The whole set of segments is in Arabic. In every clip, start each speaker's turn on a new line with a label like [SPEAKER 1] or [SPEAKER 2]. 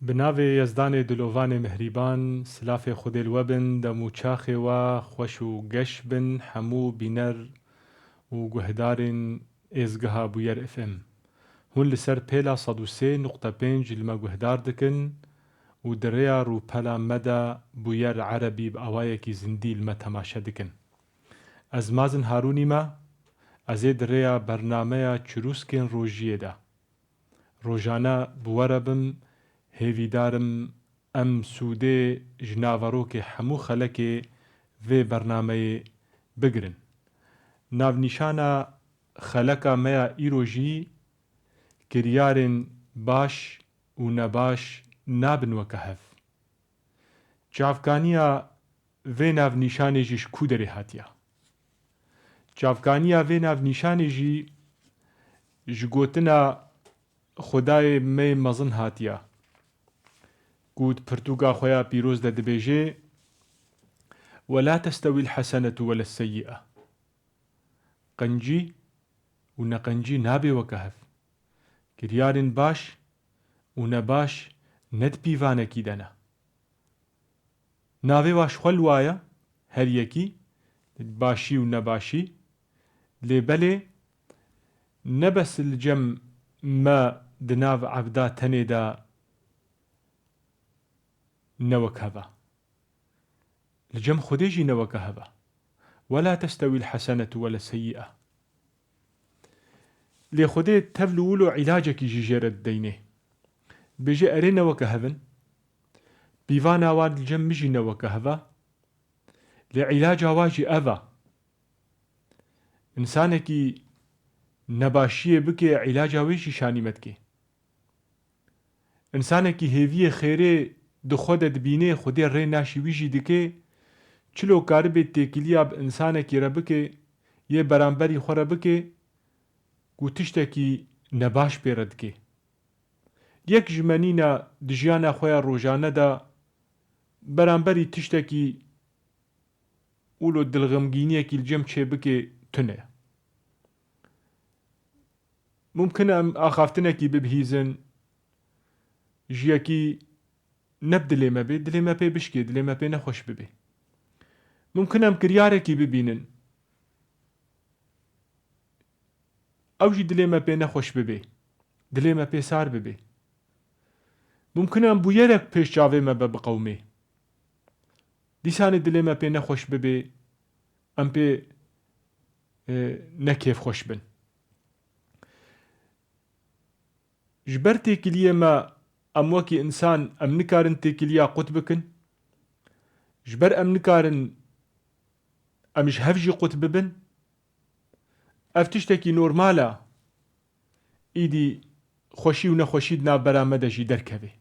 [SPEAKER 1] بناوێ یەزدانێ دلۆڤانێ مهریبان، سلافێ خودێ الوەبن، دەم و چاخێوە خۆش و گەش بن هەموو بینەر و گوهدارên êzgeha Bûyer FM. Hûn li ser pêla 103.5 li me guhdar dikin û di rêya rûpela me de Bûyer Erebî bi awayekî zindî li me temaşe dikin. Ez Mazin Harûnî me, ez ê di rêya bernameya çirûskên rojiyê de. Rojane bi we re bim, hêvîdarim em sûdê ji naverokê hemû xelekê vê bernameyê bigirin. Navnîşana xeleka me ya îro jî kiryarên baş û nebaş nabin weke hev. Çavkaniya vê navnîşanê jî ji ku derê hatiye? Çavkaniya vê navnîşanê jî ji gotina Xwedayê me mezin hatiye. Ku di pirtûka xwe ya pîroz de dibêje وَلَا تَسْتَوِي الْحَسَنَةُ وَلَا السَّيِّئَةُ. Qencî û neqencî nabe weke hev. Kiryarên baş û nebaş ne di pîvanekî de ne. Navê wa ji xwe li waye, her yekî, başî û nebaşî, lê belê ne bes li cem me di nav evda tenê de ne wek heve. Li cem Xwedê jî ne weke heve. وَلَا تَسْتَوِي الْحَسَنَةُ وَلَا السَّيِّئَةُ. Lê Xwedê tev li wilo îlacekî jî jê re dideyne. Bêje erê ne weke hevin, pîvana wan li cem min jî ne weke heve, lê îlaca wa jî ev e. İnsanekî nebaşiyê bike, îlaca wê jî şanî me dike. İnsanekî hêviyê xêrê di xwe de dibîne, Xwedê rê naşî wî jî dike, çilo karibê têkiliya bi insanekî re bike, yê beramberî xwe re bike, ku tiştekî nebaş pê re dike. Yek ji menîna di jiyana xwe ya rojane de beramberî tiştekî ûlo dilxemgîniyekî li cem çê bike tune. Mumkin e em axaftinekî bibihîzin, ji yekî ne bi dilê me bê, dilê me pê bişkê, dilê me pê nexweş bibe. Mumkin em kiryarekî bibînin, ew jî dilê me pê nexweş bibe, dilê me pê sar bibe. Mumkin em bûyerek pêş çavê me be biqewime. Dîsanê dilê me pê nexweş bibe, em pê nekêfxweş bin. Ji ber têkiliyê me em wekî insan em nikarin têkiliya qut bikin, ji ber em nikarin em ji hev jî qut bibin, ev tiştekî normal e, îdî xweşî û nexweşî di nav bera me de jî derkeve.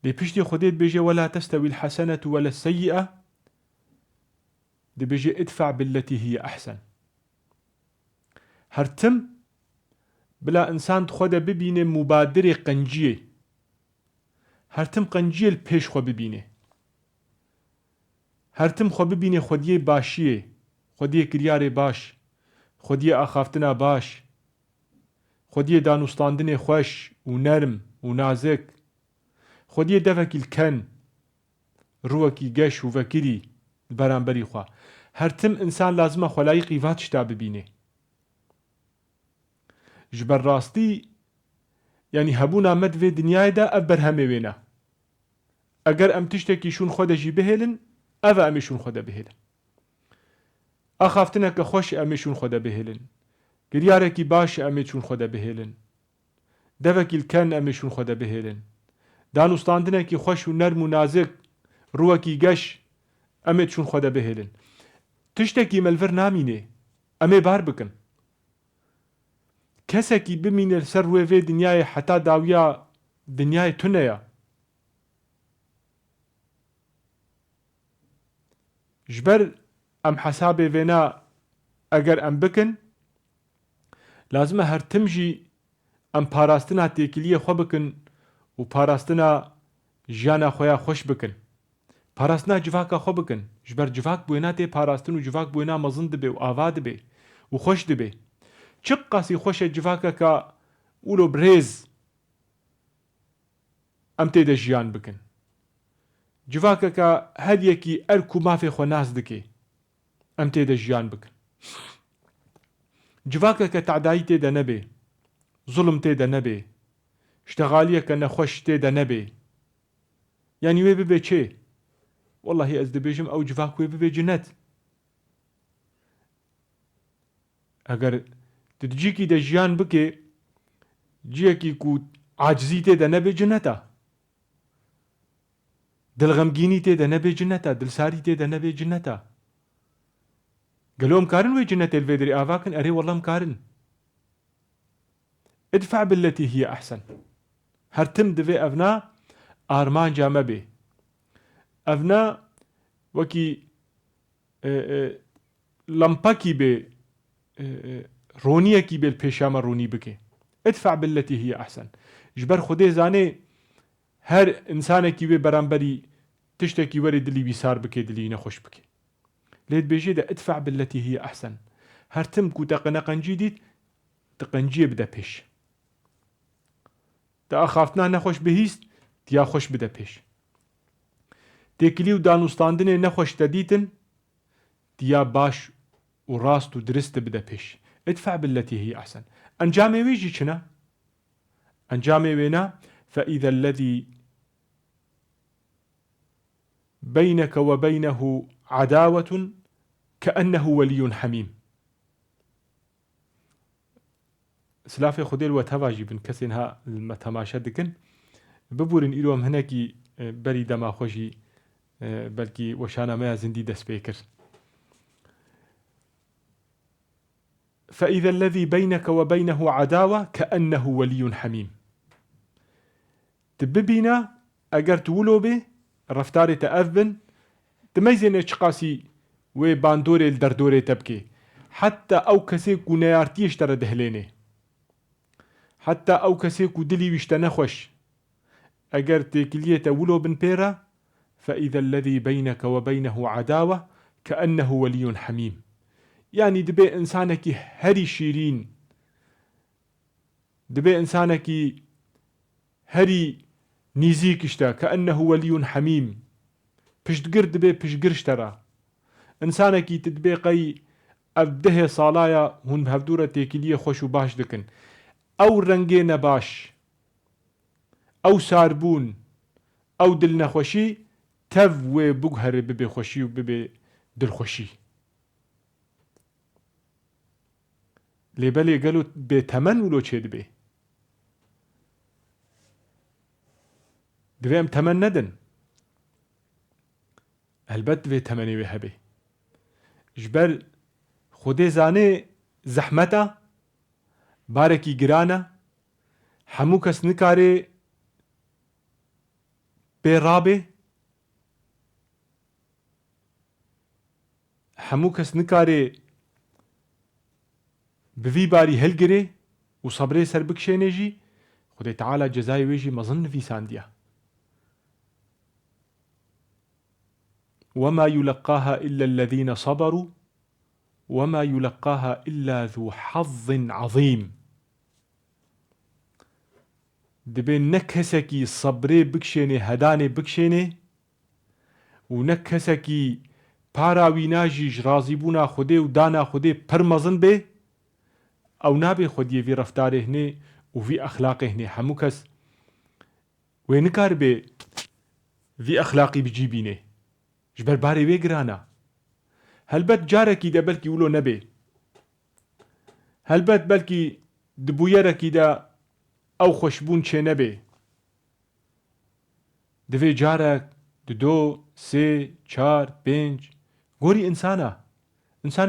[SPEAKER 1] Lê piştî Xwedê dibêje وَلَا تَسْتَوِي الْحَسَنَةُ وَلَا السَّيِّئَةُ, dibêje idfع بِالَّتِي هِيَ أَحْسَنُ. Her tim bila insan xwe de bibîne mûbadirê qenciyê. Her tim qenciyê li pêş xwe bibîne. Her tim xwe bibîne Xwediyê başiyê, Xwediyê kiryarê baş, Xwediyê axaftina baş, Xwediyê danûstandinê xweş û nerm û nazik, Xwediyê devekî li ken, rûwekî geş û vekirî li beramberî xwe. Her tim insan lazim e xwelayîqî va tişta bibîne. Ji ber rastî, yanî hebûna me di vê dinyayê de ev berhemê wê ne. Eger em tiştekî şûn xwe de jî bihêlin, ev e em ê şûn xwe de bihêlin. Axaftineke xweş em ê şûn xwe de bihêlin. Kiryarekî baş em ê şûn xwe de bihêlin. Devekî li ken em ê şûn xwe de bihêlin. Danûstandinekî xweş û nerm û nazik, rûwekî geş em ê şûn xwe de bihêlin. Tiştekî melvir namîne, em ê bar bikin. Kesekî bimîne li ser rûyê vê dinyayê heta dawiya dinyayê tune ye. Ji ber em hesabê vêna eger em bikin, lazim e her tim jî em parastina têkiliyê xwe bikin û parastina jiyana xwe ya xweş bikin. Parastina civaka xwe bikin. Ji ber civak bûyena tê parastin û civak bûyena mezin dibe û ava dibe û xweş dibe. Çi qasî xweş e civakeka ûlo birêz ئەم تێدە ژیان بکەن جوواکەکە هەر یەکی ئەرک و مافێ خۆ ناز دکێ ئەم تێدە ژیان بکەن جوواکەکە تعدایی تێدە نەبێ زوڵم تێدە نەبێ شتەغالیەکە نەخۆش تێدە نەبێ یانی وێ ببێ چێ واللهی ئەس دەبێژم ئەو جوواک وێ ببێ جنەت ئەگەر تجیکی دە ژیان بکێ جیەکی کو عاجزی تێدە نەبێ جنەتە دڵغەمگینی تێدە نەبێ جنەتە دڵساری تێدە نەبێ جنەتە گەلۆم کارن وێ جنەتێ لێ دەری ئاواکن ئەرێ وەڵام کارن ادفع بالتي هي أحسن هەرتم دەوێ ئەڤنا ئارمانجا مەبێ ئەڤنا وەکی لەمپەکی بێ ڕۆنیەکی بێ پێشامە ڕوونی بکێ ادفع بالتي هي أحسن جبەر خودێ زانێ هەر ئینسانێکی وێ بەرامبەری تشتێکی وەرێ دلی بیسار بکێ دلی نەخۆش بکێ لێت بێژێ دە ادفع بالتي هي أحسن هەرتم کو تەقەنەقەنجی دیت تقەنجیە بدە پێش تا ئاخافتنا نەخۆش بهیست تیا خۆش بدە پێش تێکلی و دانوستاندنێ نەخۆش دەدیتن تیا باش و ڕاست و درست بدە پێش ادفع بالتي هي أحسن ئەنجامێ وێژی چنە ئەنجامێ وێنە فإذا الذي بينك وبينه عداوة كأنه ولي حميم سلافي خوديل وتواجي بن كسنها المتماشى دكن ببورن إلوم هناكي بري دما خوشي بلكي وشانا ما زندي دس بيكر فإذا الذي بينك وبينه عداوة كأنه ولي حميم تببينا أجر تولو به رفتاري تأذبن تميزين اشقاسي وباندوري الدردوري تبكي حتى أو كسي كونيارتيش ترى دهليني حتى أو كسي كودلي ويشتنخوش أجر تكلية تولو بن بيرا فإذا الذي بينك وبينه عداوة كأنه ولي حميم يعني دبي إنسانك هري شيرين دبي إنسانك هري نيزيكشتا كأنه ولي حميم پشتگر دبي پشگرشترا إنسانك تدبي قي أبده صالايا هون هفدورة تيكيلية خوش و باش دكن أو رنگين باش أو ساربون أو دل نخوشي تف و بگهر ببي خوشي و ببي دل خوشي لبالي قالوا بتمن ولو چه دبي دبي ام تمن ندن البت في تمني وهبي جبر خودي زاني زحمتا باركي گرانا همو کس نکاره برابه همو کس نکاره بفي باري هلگره و صبري سر بكشيني جي خدي تعالى جزاي ويجي مظن في سانديا وما يلقاها إلا الذين صبروا وما يلقاها إلا ذو حظ عظيم دبين نكسكي صبري بكشيني هداني بكشيني و نكسكي پاراوي ناجيج رازيبونا خدي و دانا خدي پرمزن بي او نابي خودي في رفتاره هني و في اخلاقه هني همو كس وينكار بي في اخلاقي بجيبيني جبر باري وي گرانا هلبت جاركي دا بلكي ولو نبي هلبت بلكي دبويركي دا او خوشبون چه نبي دوي جارك دو سي چار بنج غوري انسان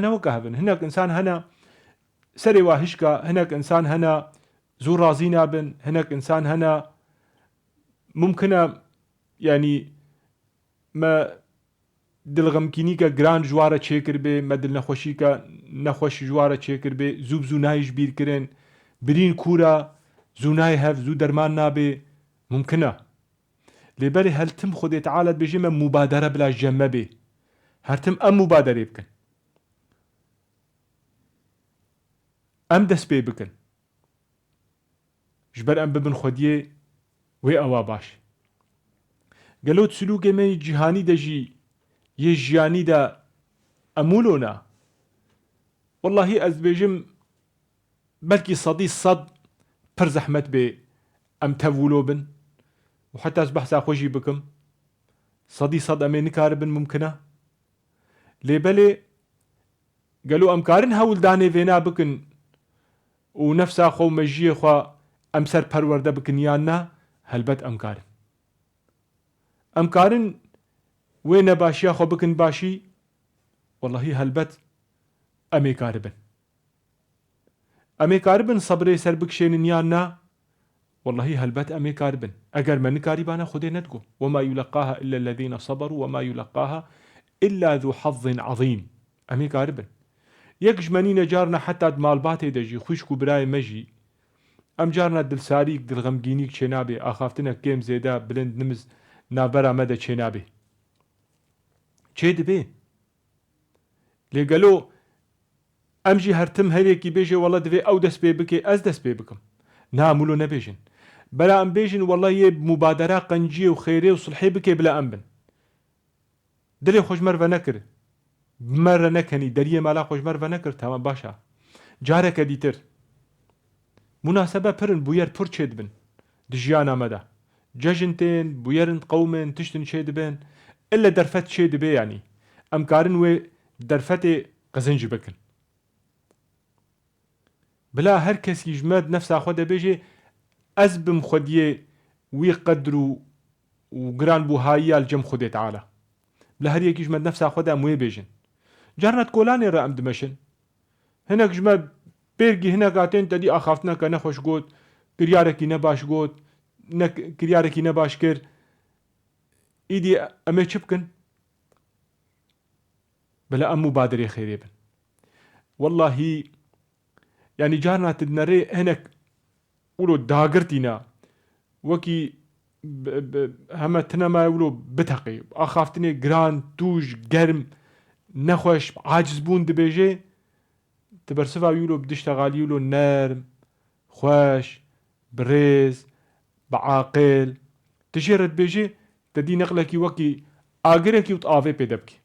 [SPEAKER 1] نوكا هبن هناك انسان هنا سري واهشكا هناك انسان هنا زور رازينا بن هناك انسان هنا ممكن يعني ما دلغمكينيكا جران جوارة چيكر بي ما دل نخوشيكا نخوش جوارة چيكر بي زوب زونايش بير كرن برين كورا زوناي هف زو درمان نابي ممكنه لبالي هل تم خدي تعالى بيجي من مبادرة بلا جمع بي هل تم ام مبادرة بكن ام دس بي بكن جبر ام ببن خديه وي اوا باش قالوت سلوك من جهاني دجي يجياني دا أمولونا والله أزبيجم بلكي صدي صد پر زحمت بي أم تولو بن وحتى أصبح ساخوشي بكم صدي صد أمي نكاربن ممكنة ليبالي قالوا أمكارن هاول داني فينا بكن ونفسا خو مجيه خو أمسر پرورده بكن يانا هلبت أمكارن وين باشي خو بكن باشي والله هلبت أمي كاربن صبري سر بكشين يانا والله هلبت أمي كاربن أجر من كاربانا خدي ندقو وما يلقاها إلا الذين صبروا وما يلقاها إلا ذو حظ عظيم أمي كاربن يكجمني نجارنا حتى مال باتي دجي خوشكو براي مجي أم جارنا دل ساريك دل غمجينيك شنابي أخافتنا كيم زيدا بلند نمز نابرا مدى شنابي چه دبي لي قالو أمجي هرتم هريكي بيجي والله دبي أو دس بي بكي أز دس بي بكم نامولو نبيجن بلا أم بيجن والله يب مبادرة قنجية وخيرية وصلحي بكي بلا أم بن دلي خوش مرفا نكر مرة نكني دريه مالا خوش مرفا نكر تمام باشا جارك ديتر مناسبة پرن بوير پر چه دبن دجيانا مدى ججنتين بويرن قومين تشتن چه دبن إلا درفت چه دبي يعني أمكارن و درفت قزنج بكن بلا هر کس يجمد نفسه خود بيجي أزبم خوديه ويقدروا وقران بوهايا الجم خودي تعالى بلا هر يك يجمد نفسه خود موي بيجن جرت كولاني رأم دمشن هناك جمد بيرجي هنا قاتين تدي أخافتنا كنا خوش قوت كرياركي نباش قوت كرياركي نباش كر إيدي أمي شبكن بلا أم مبادرة خيري بن والله يعني جارنا تدنري هناك ولو داقرتنا وكي همتنا ما يقولوا بتقي أخافتني جران توج جرم نخوش عاجز بون دبيجي تبرسفا يقولوا بدشتغال يقولوا نرم خوش بريز بعاقل تجرت بيجي تدي نقلكي وكي آقركي وطافي بيدبكي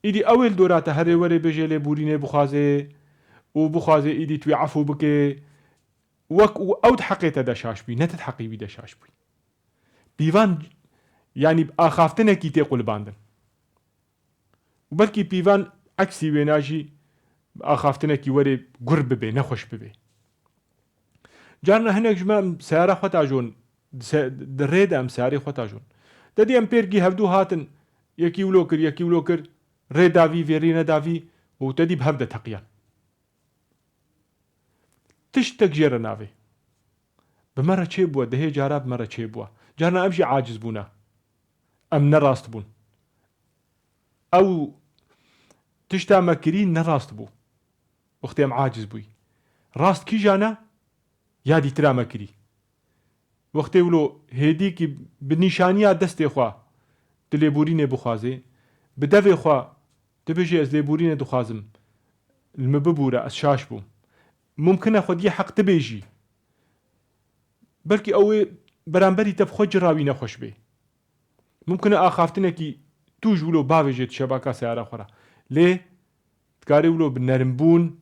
[SPEAKER 1] إيدي أول دورات هري وري بيجي لبوريني بخازي وبخازي إيدي توي عفو بكي أو تحقيت دشاش بي نتت حقي بي دشاش بي بيفان يعني أخافتنا كي تقول باندن وبلكي بيفان عكسي بيناجي أخافتنا كي وري قرب بي نخوش بي جارنا هناك جماعة سيارة خوتاجون دريدة أم سيارة خوتاجون دادي أم بيرجي هفدو هاتن يكي ولوكر ري دافي فيرينا دافي وتدي بهفدة تقيان تشتك جيرا نافي بمرة چه بوا دهي جارا بمرة چه بوا جارنا أمشي عاجز بونا أم نراست بون أو تشتا مكرين نراست بو وقتي أم عاجز بوي راست كي جانا يادي ترا مكري وقتي ولو هيدي كي بنشانيا دستي خوا تليبورين بخازي بدفي خوا تبجي از ليبورين دخازم المببورة أسشاش بو ممكن أخذ حق تبيجي بلكي أوي برانبري تبخو جراوي نخوش بي ممكن أخافتنا كي توج ولو باوجت شبكة سيارة خورا ليه تكاري ولو بنرمبون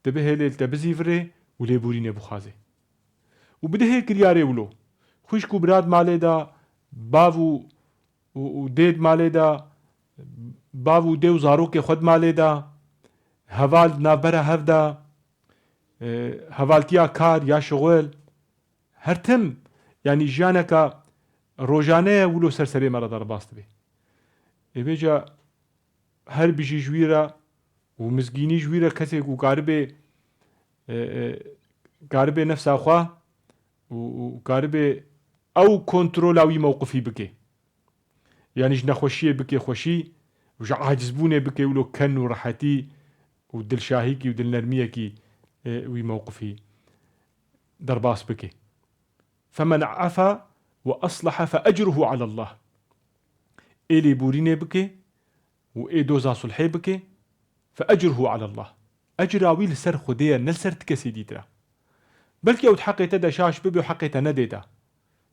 [SPEAKER 1] تبه ليل تبزيفري وليبورين بخازي وبده كرياري ولو خوشكو براد مالي دا باو وديد مالي دا باو ديو زاروكي خود مالي دا هوال نابرا هفدا هوالتيا كار يا شغل هرتم يعني جانكا روجانه ولو سرسري مرة درباست بي إبجا هر بيجي جويرة ومزقيني جويرة كسيك وقاربي نفس أخواه وقاربي أو كنترولاوي موقفي بكي يعني جنا خوشية بكي خوشي وجا عاجزبوني بكي ولو كن ورحتي ودل شاهيكي ودل نرميكي وي موقفي درباس بكي فمن عفا وأصلح فأجره على الله إلي بوريني بكي وإي دوزا صلحي بكي فأجره على الله أجراوي لسر خدية نلسر تكسي ديترا بلكي أو تحقي تدا شاش ببي وحقي تنديدا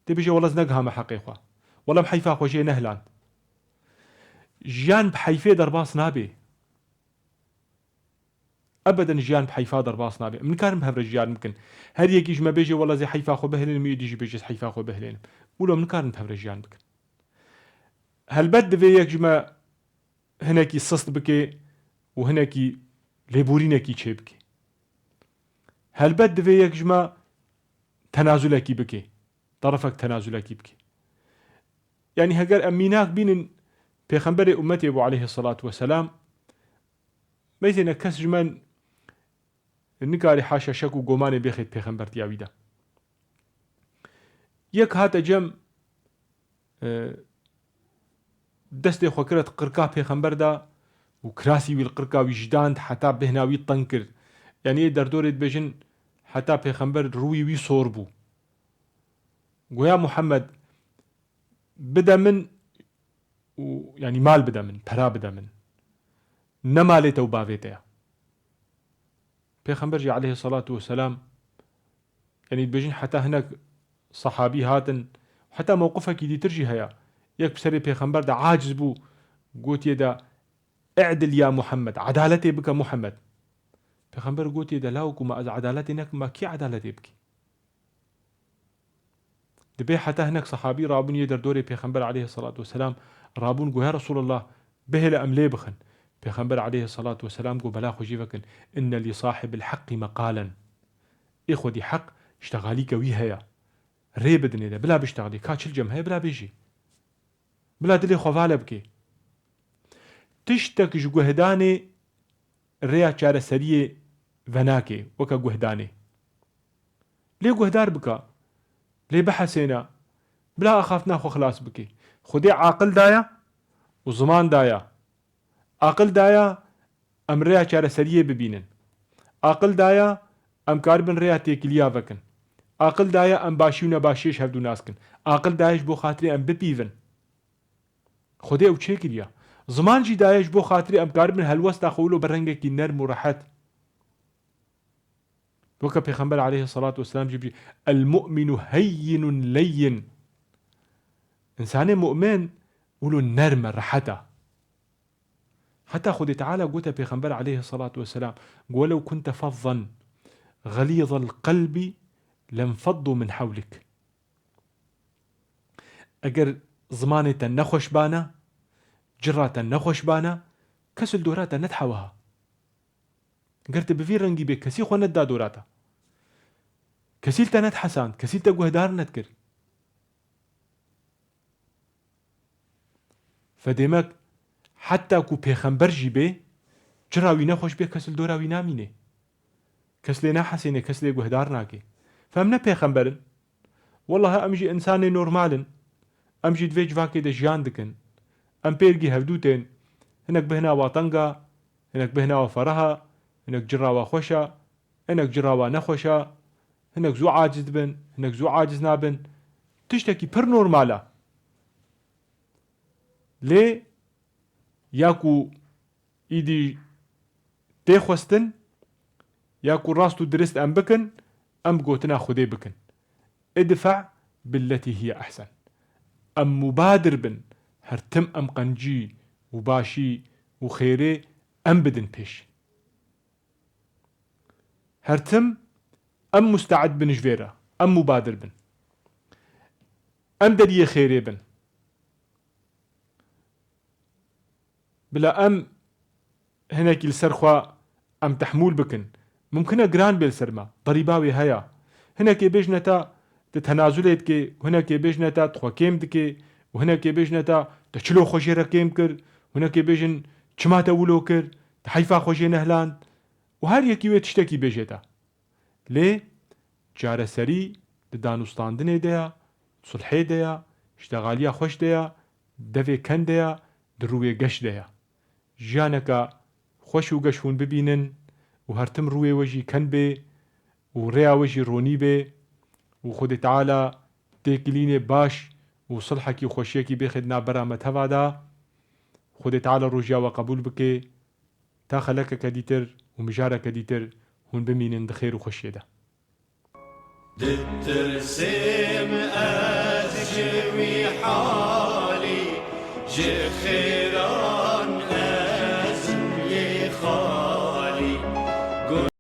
[SPEAKER 1] تبيجي والله زنقها ما حقي خوا وەڵام حەیفا خۆشیە نەهلان ژیان بحەیفێ دەرباس نابێ ئەبەدەن ژیان بحەیفا دەرباس نابێ من کارم هەورە ژیان بکەن هەر یەکیش مە بێژێ وەڵە زێ حەیفا خۆ بهێنم یدیژی بێژێت حەیفا خۆ بهێنم ولۆ من کارم هەورە ژیان بکەن هەلبەت دەوێ یەکژمە هەنێکی سست بکێ و هەنێکی لێبورینێکی چێ بکێ هەلبەت دەوێ یەکژمە تەنازولێکی بکێ طرفك تەنازولێکی بکێ يعني هەگەر ئەمیناک بینن پێغەمبەری ئومەتێ بۆ عليه الصلاة والسلام بەیتێنە کەس ژمەن نکاری حاشا شەک و گۆمانێ بێخێت پێغەمبەر تیاویدا یەک هاتە جەم دەستێ خۆ کرد قرقا پێغەمبەردا و کراسی ویل قرقاوی ژداند حتا بهناوی تەنگ کرد یعنی دەردۆرێت بێژن حتا پێغەمبەر ڕووی وی سۆر بوو گویا محەممەد بدە من و ینی مال بدە من پەرا بدە من نەمالێتەوە باوێتەیە پێغەمبەر عليه الصلاة والسلام ینی بێژین حتا هەنێک سەحابی هاتن حتا مووقفێکی دیترژی هەیە یەک پسەری پێغەمبەردا عاجز بوو گوتێدا اعدل يا محمد عدالتي بك محمد پێغەمبەر گوتێدا لاوەکو ما ئەز عدالەتی نەکەم ما کی عدالەتی بکی دەبێ حتا هەنێک سەحابی ڕابوون یە دەردۆرێ پێغەمبەر عليه الصلاة والسلام ڕابوون گویا رسول الله بهێ لە ئەم لێ بخن پێغەمبەر عليه الصلاة والسلام گو بەلا خۆشی بکەن إن لصاحب الحق مقالا ئێخۆدی حەق شتەغالی کەوی هەیە ڕێ بدنێدە بلا بشتغلی کاچل جەم هەیە بلا بێژی بلا دلێ خۆڤالە بکێ تشتێکش گوهدانێ ڕێیا چارەسەریێ ڤەناکێ وەکە گوهدانێ لێ گوهدار بکە لێ بەحەسێنە بلا ئەخاف ناخۆ خلاص بکێ خودێ عاقلدایە و زماندایە عاقلدایە ئەم ڕێیا چارەسەریێ ببینن عاقلدایە ئەم کار بن ڕێیا تێکیلیا بکەن عاقلدایە ئەم باشی و نەباشیش هەردوو ناسکن عاقلدایش بۆ خاتری ئەم بپیون خودێ ئەو چێ کردیا زمانجی دایش بۆ خاتری ئەم کار بن هەلوەستا خەولۆ بە ڕەنگێکی نەرم و ڕەحەت وەکە پێغەمبەر عليه الصلاة والسلام جبري المؤمن هين لين إنسان مؤمن ولو نرمة رحته حتى خد تعالى قلت بيغمبر عليه الصلاة والسلام ولو كنت فظا غليظ القلب لانفضوا من حولك أجر زمانة نخوش بانا جرة نخوش بانا كسل دوراتا نتحوها قرت بفير رنجي بك كسي خو ندا دوراتا كسيل تنت حسان كسيل تقوهدار نتكر فديمك حتى كو پیغمبر جي بي جراوي نخوش بي كسل دوراوي نامينه كسل نحسينه كسل قوهدار ناكي فامنا پیغمبرن والله امجي انسان نورمالن امجي دويج واكي ده جيان دكن ام بيرگي هفدوتين هناك بهنا وطنقا هناك بهنا وفرها هناك جراوا خوشا هناك جراوا نخوشا هناك زو عاجز بن هناك زو عاجز نابن تشتكي پر نورمالا ليه ياكو ايدي تيخوستن ياكو راستو درست ام بكن ام قوتنا خدي بكن ادفع بالتي هي احسن ام مبادر بن هرتم ام قنجي وباشي وخيري ام بدن بيش هرتم ام مستعد بن جويرة ام مبادر بن ام دليه خيري بن بلا ام هناك السرخوا ام تحمول بكن ممكن جران بالسرما ضريباوي هيا هناك بيجنتا تتنازلت كي هناك بيجنتا تخوكيم دكي وهناك بيجنتا تشلو خوشي ركيم كر هناك بيجن چما تولو كر تحيفا خوشي نهلان وهر يكي ويتشتكي بيجتا ليه جاره سري دانوستاندنه ديا صلحي ديا اشتغاليا خوش ديا دفي كن ديا دروي قش ديا جانكا خوش و قشون ببينن وهرتم روي وجي كن بي وريا وجي روني بي وخد تعالى تيكليني باش وصلحكي خوشيكي بيخدنا برامت هفادا خد تعالى رجيا وقبول بكي تا خلقك كديتر ومجارك كديتر هون بمينن دخير وخشيه ده
[SPEAKER 2] دترسم أزجوي حالي جخيران أزم لي خالي